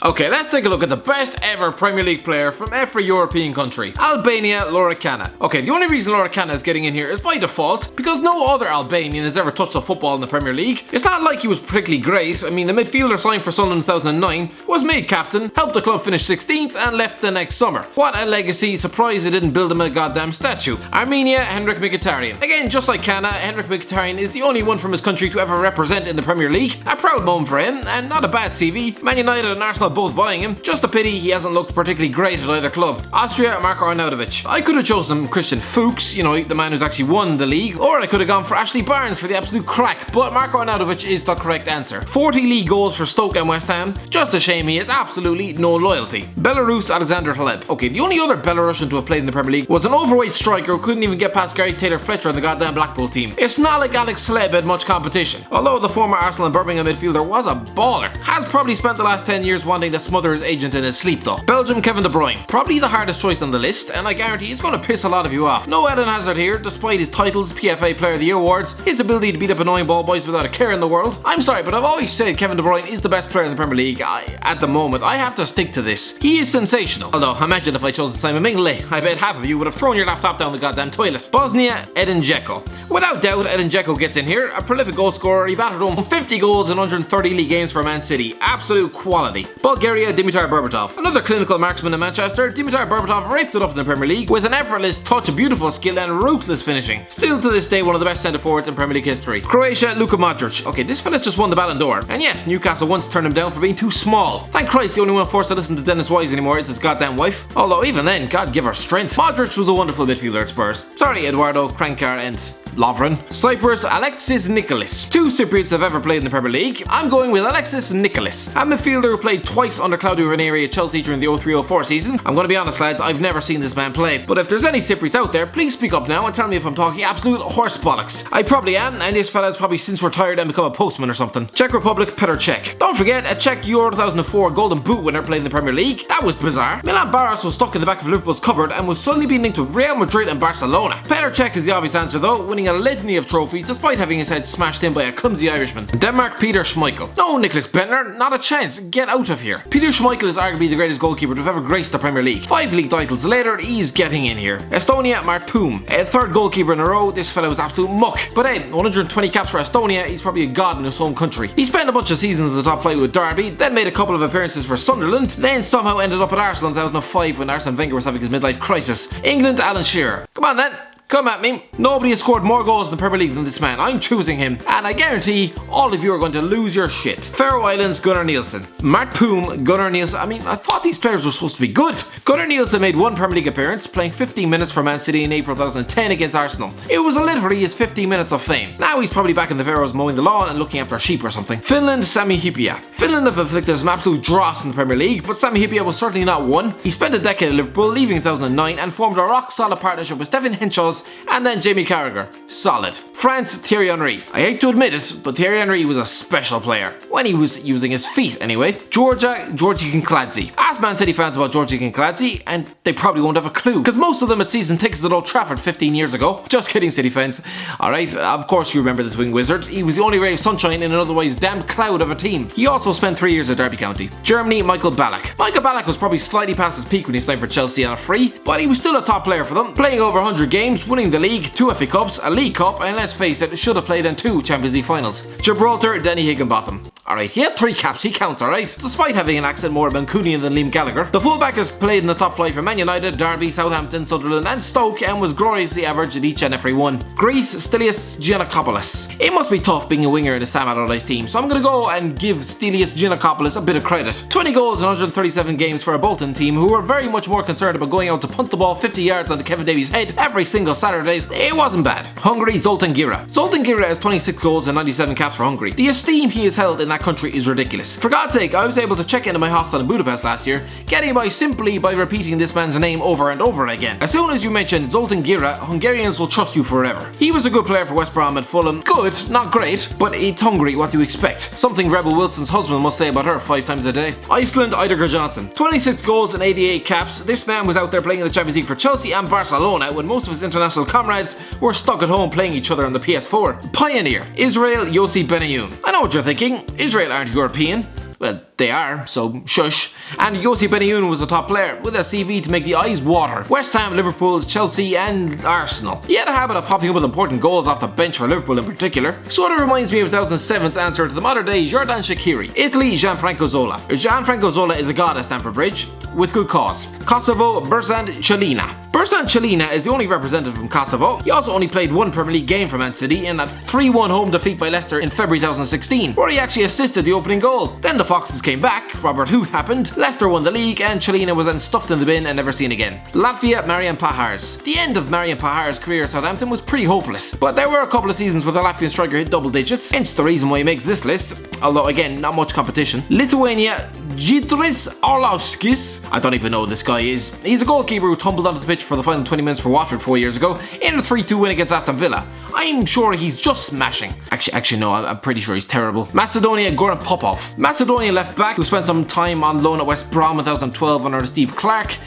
Okay, let's take a look at the best ever Premier League player from every European country. Albania, Loricana. Okay, the only reason Loricana is getting in here is by default, because no other Albanian has ever touched a football in the Premier League. It's not like he was particularly great. I mean, the midfielder signed for Sunderland in 2009, was made captain, helped the club finish 16th and left the next summer. What a legacy, surprised they didn't build him a goddamn statue. Armenia, Henrik Mkhitaryan. Again, just like Kana, Henrik Mkhitaryan is the only one from his country to ever represent in the Premier League. A proud moment for him, and not a bad CV. Man United and Arsenal both buying him. Just a pity he hasn't looked particularly great at either club. Austria, Marko Arnautovic. I could have chosen Christian Fuchs, you know, the man who's actually won the league, or I could have gone for Ashley Barnes for the absolute crack, but Marko Arnautovic is the correct answer. 40 league goals for Stoke and West Ham. Just a shame he has absolutely no loyalty. Belarus, Alexander Taleb. Okay, the only other Belarusian to have played in the Premier League was an overweight striker who couldn't even get past Gary Taylor-Fletcher on the goddamn Blackpool team. It's not like Alex Taleb had much competition. Although the former Arsenal and Birmingham midfielder was a baller, has probably spent the last 10 years wanting to smother his agent in his sleep though. Belgium, Kevin De Bruyne. Probably the hardest choice on the list, and I guarantee it's going to piss a lot of you off. No Eden Hazard here, despite his titles, PFA Player of the Year awards, his ability to beat up annoying ball boys without a care in the world. I'm sorry, but I've always said Kevin De Bruyne is the best player in the Premier League. At the moment, I have to stick to this. He is sensational. Although, imagine if I chose Simon Mignolet. I bet half of you would have thrown your laptop down the goddamn toilet. Bosnia, Edin Dzeko. Without doubt, Edin Dzeko gets in here. A prolific goal scorer, he batted home 50 goals in 130 league games for Man City. Absolute quality. Bulgaria, Dimitar Berbatov. Another clinical marksman in Manchester, Dimitar Berbatov raped it up in the Premier League with an effortless touch, beautiful skill and ruthless finishing. Still to this day one of the best centre forwards in Premier League history. Croatia, Luka Modric. Okay, this fella's just won the Ballon d'Or. And yes, Newcastle once turned him down for being too small. Thank Christ the only one forced to listen to Dennis Wise anymore is his goddamn wife. Although even then, God give her strength. Modric was a wonderful midfielder at Spurs. Sorry Eduardo, Krankar and Lovren. Cyprus, Alexis Nicholas. Two Cypriots have ever played in the Premier League. I'm going with Alexis Nicholas, a midfielder who played twice under Claudio Ranieri at Chelsea during the 03-04 season. I'm going to be honest lads, I've never seen this man play, but if there's any Cypriots out there, please speak up now and tell me if I'm talking absolute horse bollocks. I probably am, and this fella's probably since retired and become a postman or something. Czech Republic, Petr Cech. Don't forget, a Czech Euro 2004 Golden Boot winner played in the Premier League. That was bizarre. Milan Baros was stuck in the back of Liverpool's cupboard and was suddenly being linked with Real Madrid and Barcelona. Petr Cech is the obvious answer though, winning a litany of trophies despite having his head smashed in by a clumsy Irishman. Denmark, Peter Schmeichel. No, Nicholas Bentner, not a chance. Get out of here. Peter Schmeichel is arguably the greatest goalkeeper to have ever graced the Premier League. 5 league titles later, he's getting in here. Estonia, Mart Poom. A third goalkeeper in a row, this fella was absolute muck. But hey, 120 caps for Estonia, he's probably a god in his home country. He spent a bunch of seasons in the top flight with Derby, then made a couple of appearances for Sunderland, then somehow ended up at Arsenal in 2005 when Arsene Wenger was having his midlife crisis. England, Alan Shearer. Come on then. Come at me. Nobody has scored more goals in the Premier League than this man. I'm choosing him, and I guarantee all of you are going to lose your shit. Faroe Islands, Gunnar Nielsen. Mart Poom, Gunnar Nielsen. I mean, I thought these players were supposed to be good. Gunnar Nielsen made one Premier League appearance, playing 15 minutes for Man City in April 2010 against Arsenal. It was literally his 15 minutes of fame. Now he's probably back in the Faroes mowing the lawn and looking after sheep or something. Finland, Sami Hyypiä. Finland have inflicted some absolute dross in the Premier League, but Sami Hyypiä was certainly not one. He spent a decade at Liverpool, leaving in 2009, and formed a rock-solid partnership with Stephen Henshaws and then Jamie Carragher. Solid. France, Thierry Henry. I hate to admit it, but Thierry Henry was a special player. When he was using his feet, anyway. Georgia, Georgi Kinkladze. Ask Man City fans about Georgi Kinkladze, and they probably won't have a clue, because most of them had season tickets at Old Trafford 15 years ago. Just kidding, City fans. Alright, of course you remember this wing wizard. He was the only ray of sunshine in an otherwise damp cloud of a team. He also spent 3 years at Derby County. Germany, Michael Ballack. Michael Ballack was probably slightly past his peak when he signed for Chelsea on a free, but he was still a top player for them, playing over 100 games, winning the league, 2 FA Cups, a League Cup, and let's face it, should have played in 2 Champions League finals. Gibraltar, Denny Higginbotham. Alright, he has 3 caps, he counts, alright? Despite having an accent more Mancunian than Liam Gallagher, the fullback has played in the top flight for Man United, Derby, Southampton, Sunderland, and Stoke, and was gloriously average at each and every one. Greece, Stelios Giannakopoulos. It must be tough being a winger in a Sam Allardyce team, so I'm gonna go and give Stelios Giannakopoulos a bit of credit. 20 goals in 137 games for a Bolton team who were very much more concerned about going out to punt the ball 50 yards onto Kevin Davies' head every single Saturday. It wasn't bad. Hungary, Zoltan Gira. Zoltan Gira has 26 goals and 97 caps for Hungary. The esteem he has held in that country is ridiculous. For God's sake, I was able to check into my hostel in Budapest last year, getting by simply by repeating this man's name over and over again. As soon as you mention Zoltan Gira, Hungarians will trust you forever. He was a good player for West Brom and Fulham. Good, not great, but it's Hungary, what do you expect? Something Rebel Wilson's husband must say about her 5 times a day. Iceland, Eidur Johnson. 26 goals and 88 caps. This man was out there playing in the Champions League for Chelsea and Barcelona when most of his international comrades were stuck at home playing each other on the PS4. Pioneer. Israel, Yossi Benayoun. I know what you're thinking. Israel aren't European. Well, They are, so shush. And Yossi Benayoun was a top player, with a CV to make the eyes water. West Ham, Liverpool, Chelsea and Arsenal. He had a habit of popping up with important goals off the bench for Liverpool in particular. Sort of reminds me of 2007's answer to the modern day Jordan Shaqiri. Italy, Gianfranco Zola. Gianfranco Zola is a god at Stamford Bridge, with good cause. Kosovo, Berzan Celina. Berzan Celina is the only representative from Kosovo. He also only played one Premier League game for Man City in that 3-1 home defeat by Leicester in February 2016, where he actually assisted the opening goal. Then the Foxes came back, Robert Huth happened, Leicester won the league, and Celina was then stuffed in the bin and never seen again. Latvia, Marian Pahars. The end of Marian Pahar's career at Southampton was pretty hopeless, but there were a couple of seasons where the Latvian striker hit double digits, hence the reason why he makes this list, although again, not much competition. Lithuania, Žydris Arlauskis. I don't even know who this guy is. He's a goalkeeper who tumbled onto the pitch for the final 20 minutes for Watford 4 years ago in a 3-2 win against Aston Villa. I'm sure he's just smashing. Actually no, I'm pretty sure he's terrible. Macedonia, Goran Popov. Macedonia left back who spent some time on loan at West Brom in 2012 under Steve Clark.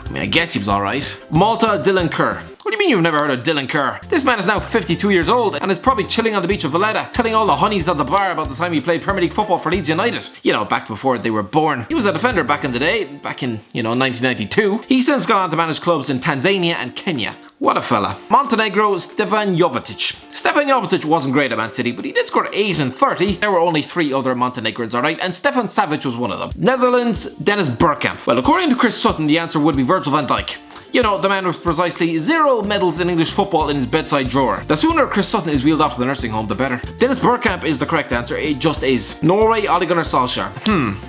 I mean, I guess he was alright. Malta, Dylan Kerr. What do you mean you've never heard of Dylan Kerr? This man is now 52 years old and is probably chilling on the beach of Valletta, telling all the honeys at the bar about the time he played Premier League football for Leeds United. You know, back before they were born. He was a defender back in the day, back in, 1992. He's since gone on to manage clubs in Tanzania and Kenya. What a fella. Montenegro, Stefan Jovetic. Stefan Jovetic wasn't great at Man City, but he did score 8 and 30. There were only 3 other Montenegrins, alright, and Stefan Savic was one of them. Netherlands, Dennis Bergkamp. Well, according to Chris Sutton, the answer would be Virgil van Dijk. You know, the man with precisely 0 medals in English football in his bedside drawer. The sooner Chris Sutton is wheeled off to the nursing home, the better. Dennis Bergkamp is the correct answer, it just is. Norway, Ole Gunnar Solskjaer.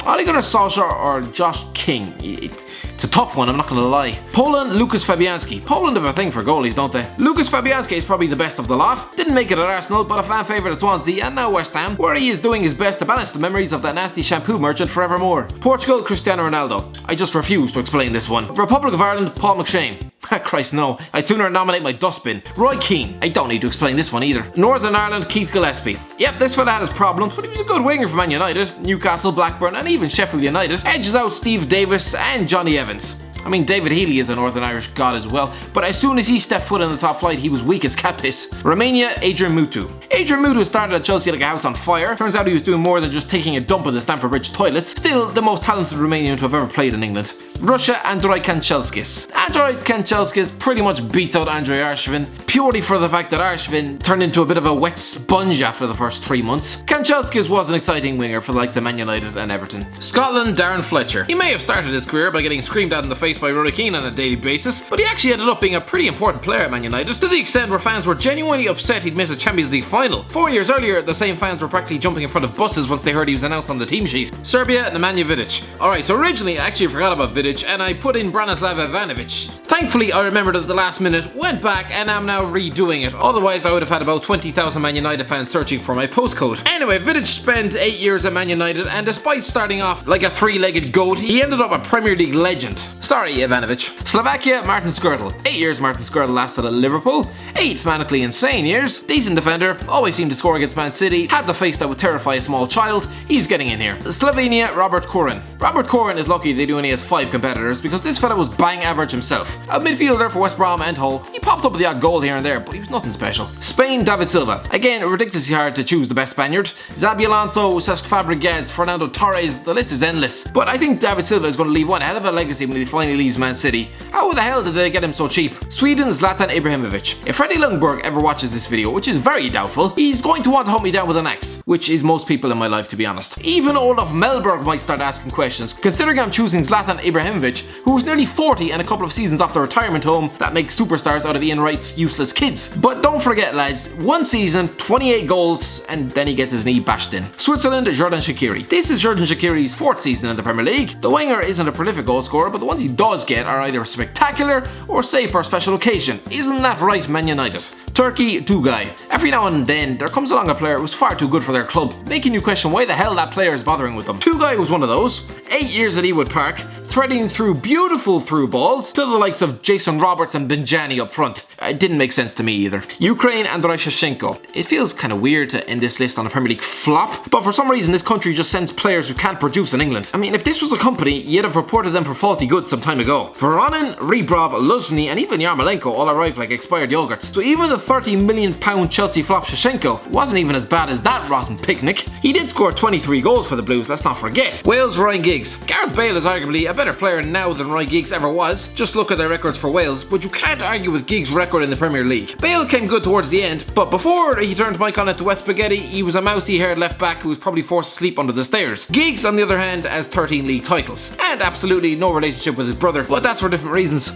Ole Gunnar Solskjaer or Josh King? It's a tough one, I'm not gonna lie. Poland, Lukas Fabianski. Poland have a thing for goalies, don't they? Lukas Fabianski is probably the best of the lot. Didn't make it at Arsenal, but a fan favourite at Swansea and now West Ham, where he is doing his best to banish the memories of that nasty shampoo merchant forevermore. Portugal, Cristiano Ronaldo. I just refuse to explain this one. Republic of Ireland, Paul McShane. Christ no, I'd sooner nominate my dustbin. Roy Keane. I don't need to explain this one either. Northern Ireland, Keith Gillespie. Yep, this fella had his problems, but he was a good winger for Man United, Newcastle, Blackburn and even Sheffield United. Edges out Steve Davis and Johnny Evans. I mean, David Healy is a Northern Irish god as well, but as soon as he stepped foot in the top flight, he was weak as cat piss. Romania, Adrian Mutu. Adrian Mutu started at Chelsea like a house on fire. Turns out he was doing more than just taking a dump in the Stamford Bridge toilets. Still, the most talented Romanian to have ever played in England. Russia, Andrei Kanchelskis. Andrei Kanchelskis pretty much beats out Andrei Arshavin, purely for the fact that Arshavin turned into a bit of a wet sponge after the first 3 months. Kanchelskis was an exciting winger for the likes of Man United and Everton. Scotland, Darren Fletcher. He may have started his career by getting screamed at in the face by Rory Keane on a daily basis, but he actually ended up being a pretty important player at Man United, to the extent where fans were genuinely upset he'd miss a Champions League final. 4 years earlier, the same fans were practically jumping in front of buses once they heard he was announced on the team sheet. Serbia, Nemanja Vidic. Alright, so originally I actually forgot about Vidic and I put in Branislav Ivanovic. Thankfully, I remembered at the last minute, went back and am now redoing it. Otherwise, I would have had about 20,000 Man United fans searching for my postcode. Anyway, Vidic spent 8 years at Man United, and despite starting off like a 3-legged goat, he ended up a Premier League legend. Sorry, Ivanovic. Slovakia, Martin Skrtel. 8 years Martin Skrtel lasted at Liverpool. 8 manically insane years. Decent defender, always seemed to score against Man City, had the face that would terrify a small child. He's getting in here. Slovenia, Robert Koren. Robert Koren is lucky they only has 5 competitors, because this fella was bang average himself. A midfielder for West Brom and Hull. He popped up with the odd goal here and there, but he was nothing special. Spain, David Silva. Again, ridiculously hard to choose the best Spaniard. Xabi Alonso, Cesc Fabregas, Fernando Torres, the list is endless. But I think David Silva is going to leave one hell of a legacy when he finally leaves Man City. How the hell did they get him so cheap? Sweden, Zlatan Ibrahimovic. If Freddie Lundberg ever watches this video, which is very doubtful, he's going to want to hunt me down with an axe, which is most people in my life, to be honest. Even Olaf Melberg might start asking questions, considering I'm choosing Zlatan Ibrahimovic, who is nearly 40 and a couple of seasons off the retirement home that makes superstars out of Ian Wright's useless kids. But don't forget, lads, 1 season, 28 goals, and then he gets his knee bashed in. Switzerland, Jordan Shaqiri. This is Jordan Shaqiri's 4th season in the Premier League. The winger isn't a prolific goal scorer, but the ones he does get are either spectacular or saved for a special occasion. Isn't that right, Man United? Turkey, Tugay. Every now and then, there comes along a player who's far too good for their club, making you question why the hell that player is bothering with them. Tugay was one of those. 8 years at Ewood Park, threading through beautiful through balls to the likes of Jason Roberts and Benjani up front. it didn't make sense to me either. Ukraine and Shevchenko. It feels kind of weird to end this list on a Premier League flop, but for some reason this country just sends players who can't produce in England. I mean, if this was a company, you'd have reported them for faulty goods some time ago. Voronin, Rebrov, Luzhny and even Yarmolenko all arrived like expired yogurts. So even the £30 million Chelsea flop Shevchenko wasn't even as bad as that rotten picnic. He did score 23 goals for the Blues, let's not forget. Wales, Ryan Giggs. Gareth Bale is arguably a better player now than Ryan Giggs ever was. Just look at their records for Wales, but you can't argue with Giggs' record in the Premier League. Bale came good towards the end, but before he turned Mike on it to West Spaghetti, he was a mousy-haired left-back who was probably forced to sleep under the stairs. Giggs, on the other hand, has 13 league titles, and absolutely no relationship with his brother, but that's for different reasons.